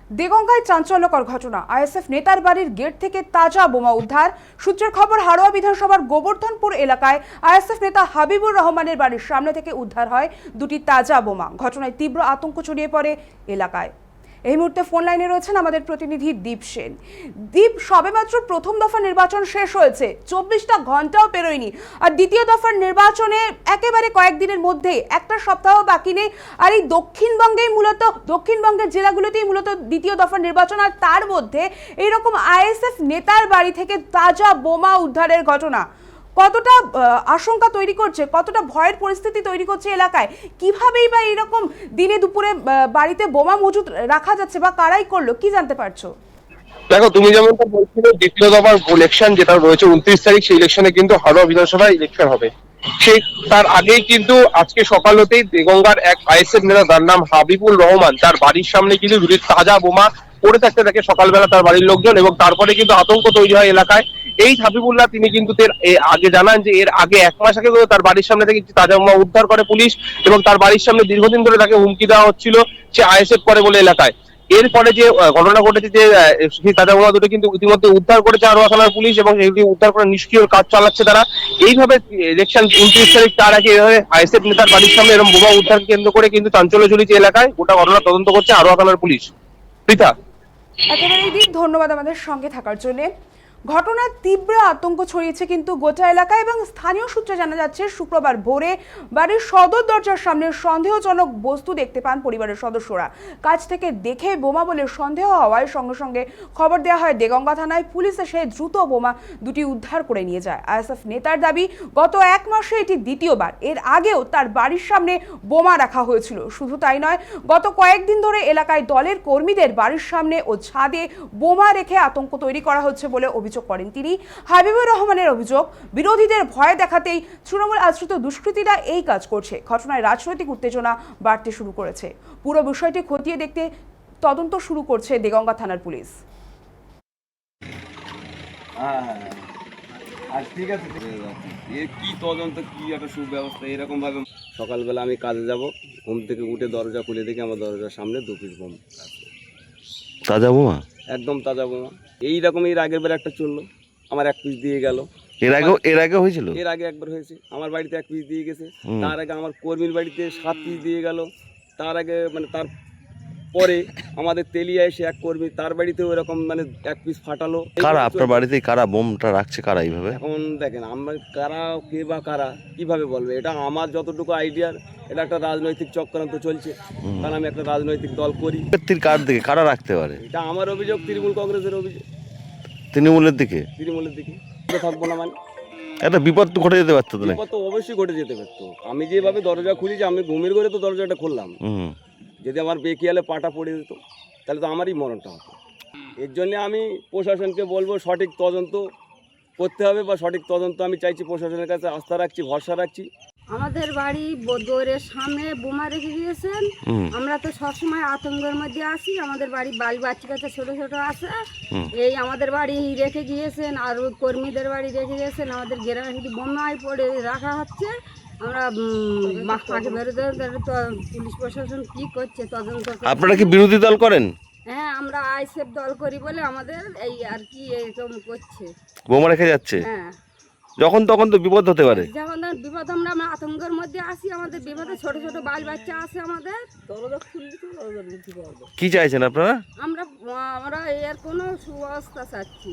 দেগঙ্গায় চাঞ্চল্যকর ঘটনা। আইএসএফ নেতার বাড়ির গেট থেকে তাজা বোমা উদ্ধার। সূত্রের খবর, হাড়োয়া বিধানসভার গোবর্ধনপুর এলাকায় আইএসএফ নেতা হাবিবুর রহমানের বাড়ির সামনে থেকে উদ্ধার হয় দুটি তাজা বোমা। ঘটনায় তীব্র আতঙ্ক ছড়িয়ে পড়ে এলাকায়। এই মুহূর্তে ফোন লাইনে রয়েছেন আমাদের প্রতিনিধি দীপ সেন। দীপ, সবেমাত্র প্রথম দফা নির্বাচন শেষ হয়েছে, 24টা ঘন্টাও পেরোয়নি, আর দ্বিতীয় দফার নির্বাচনে একেবারে কয়েকদিনের মধ্যে, একটা সপ্তাহ বাকি নেই। আর এই দক্ষিণবঙ্গের জেলাগুলোতেই মূলত দ্বিতীয় দফার নির্বাচন, আর তার মধ্যে এইরকম আইএসএফ নেতার বাড়ি থেকে তাজা বোমা উদ্ধারের ঘটনা কতটা আশঙ্কা তৈরি করছে, কতটা ভয়ের পরিস্থিতি তৈরি করছে এলাকায়? কিভাবেই বা এরকম দিনে দুপুরে বাড়িতে বোমা মজুদ রাখা যাচ্ছে, বা কারাই করলো, কি জানতে পারছো? দেখো, তুমি যেমনটা বলছিলে, দ্বিতীয় দফার ইলেকশন যেটা রয়েছে 29 তারিখ, সেই ইলেকশনে কিন্তু হাড়োয়া বিধানসভায় ইলেকশন হবে। সেই তার আগেই কিন্তু আজকে সকাল হতেই দেগঙ্গার এক আইএসএফ নেতা, তার নাম হাবিবুর রহমান, তার বাড়ির সামনে কিন্তু দুটি তাজা বোমা পড়ে থাকতে থাকে সকালবেলা তার বাড়ির লোকজন, এবং তারপরে কিন্তু আতঙ্ক তৈরি হয় এলাকায়। এই হাবিবুল্লাহ তিনি কিন্তু আগে জানান যে এর আগে 1 মাস আগে তার বাড়ির সামনে থেকে তাজা বোমা উদ্ধার করে পুলিশ, এবং তার বাড়ির সামনে দীর্ঘদিন ধরে তাকে হুমকি দেওয়া হচ্ছিল সে আইএসএফ করে বলে এলাকায়। এরপরে যে ঘটনা ঘটেছে, যে সেই তাজা বোমা দুটো কিন্তু ইতিমধ্যে উদ্ধার করেছে হাড়োয়া থানার পুলিশ, এবং সেগুলি উদ্ধার করে নিষ্ক্রিয় কাজ চালাচ্ছে তারা। এইভাবে ইলেকশন 29 তারিখ তার আগে এভাবে আইএসএফ নেতার বাড়ির সামনে এরকম বোমা উদ্ধার কেন্দ্র করে কিন্তু চাঞ্চল্য ছড়িয়েছে এলাকায়। গোটা ঘটনা তদন্ত করছে হাড়োয়া থানার পুলিশ। পৃথা, একেবারেই দিক, ধন্যবাদ আমাদের সঙ্গে থাকার জন্য। ঘটনার তীব্র আতঙ্ক ছড়িয়েছে কিন্তু গোটা এলাকায়, এবং স্থানীয় সূত্রে জানা যাচ্ছে শুক্রবার ভোরে বাড়ির সদর দরজার সামনে সন্দেহজনক বস্তু দেখতে পান পরিবারের সদস্যরা। কাছ থেকে দেখে বোমা বলে সন্দেহ হওয়ায় সঙ্গে সঙ্গে খবর দেওয়া হয় দেগঙ্গা থানায়। পুলিশ এসে দ্রুত বোমা দুটি উদ্ধার করে নিয়ে যায়। আইএসএফ নেতার দাবি, গত 1 মাসে এটি দ্বিতীয়বার। এর আগেও তার বাড়ির সামনে বোমা রাখা হয়েছিল। শুধু তাই নয়, গত কয়েকদিন ধরে এলাকায় দলের কর্মীদের বাড়ির সামনে ও ছাদে বোমা রেখে আতঙ্ক তৈরি করা হচ্ছে বলে অভিযোগ করেন তিনি। হাবিবুর রহমানের অভিযোগ, বিরোধীদের ভয় দেখাতেই তৃণমূল আশ্রিত দুষ্কৃতীরা এই কাজ করছে। ঘটনায় রাজনৈতিক উত্তেজনা বাড়তে শুরু করেছে। পুরো বিষয়টি খতিয়ে দেখতে তদন্ত শুরু করছে দেগঙ্গা থানার পুলিশ। ঠিক আছে, কি তদন্ত, কি একটা সুব্যবস্থা। এরকম ভাবে সকালবেলা আমি কাজে যাব, ঘুম থেকে উঠে দরজা খুলে দেখি আমার দরজার সামনে 2 পিস বোম। তাজা বোমা? একদম তাজা বোমা। এইরকম এর আগের বার একটা চললো, আমার 1 পিস দিয়ে গেল। এর আগে হয়েছিল? এর আগে একবার হয়েছে, আমার বাড়িতে 1 পিস দিয়ে গেছে। তার আগে আমার কর্মীর বাড়িতে 7 পিস দিয়ে গেল। তার আগে মানে তার পরে আমাদের তেলিয়া এসে এক কর্মী, তার বাড়িতেও এরকম মানে 1 পিস ফাটালো। কারা আপনার বাড়িতে কারা বোমটা রাখছে, কারা এইভাবে? এখন দেখেন, আমরা কারা, কে বা কারা, কিভাবে বলবে? এটা আমার যতটুকু আইডিয়ার, এটা একটা রাজনৈতিক চক্রান্ত চলছে, কারণ আমি একটা রাজনৈতিক দল করি। কার দিকে কারা রাখতে পারে? এটা আমার অভিযোগ, তৃণমূল কংগ্রেসের অভিযোগ। তৃণমূলের দিকে? তৃণমূলের দিকে থাকবো না মানে? একটা বিপদ তো ঘটে যেতে পারতো। বিপদ তো অবশ্যই ঘটে যেতে পারতো। আমি যেভাবে দরজা খুলেছি, আমি ঘুমের ঘরে তো দরজাটা খুললাম, যদি আমার বেকিয়ালে পাটা পড়ে যেত তাহলে তো আমারই মরণটা হতো। এর জন্য আমি প্রশাসনকে বলবো সঠিক তদন্ত করতে হবে, বা সঠিক তদন্ত আমি চাইছি, প্রশাসনের কাছে আস্থা রাখছি, ভরসা রাখছি। আমাদের বাড়ি দৌড়ের সামনে বোমা রেখে দিয়েছেন। আমরা তো সবসময় আতঙ্কের মধ্যে আছি। আমাদের বাড়ি বাচ্চা কাচ্চা ছোট ছোট আছে, এই আমাদের বাড়ি রেখে গিয়েছেন, আর কর্মীদের বাড়ি রেখে গিয়েছেন। আমাদের গ্রামে শুধু বোমায় পড়ে রাখা হচ্ছে। আমরা ফাঁকে বেরোতে তো পুলিশ প্রশাসন কি করছে তদন্ত। আপনারা কি বিরোধী দল করেন? হ্যাঁ, আমরা আইএসএফ দল করি বলে আমাদের এই আর কি এরকম করছে, বোমা রেখে যাচ্ছে। হ্যাঁ, যখন তখন তো বিপদ হতে পারে। যেমন বিপদ, আমরা আতঙ্কের মধ্যে আছি। আমাদের বিপদে ছোট ছোট বাচ্চা আছে। আমাদের কি চাইছেন আপনারা? আমরা এর কোনো সুব্যবস্থা চাচ্ছি।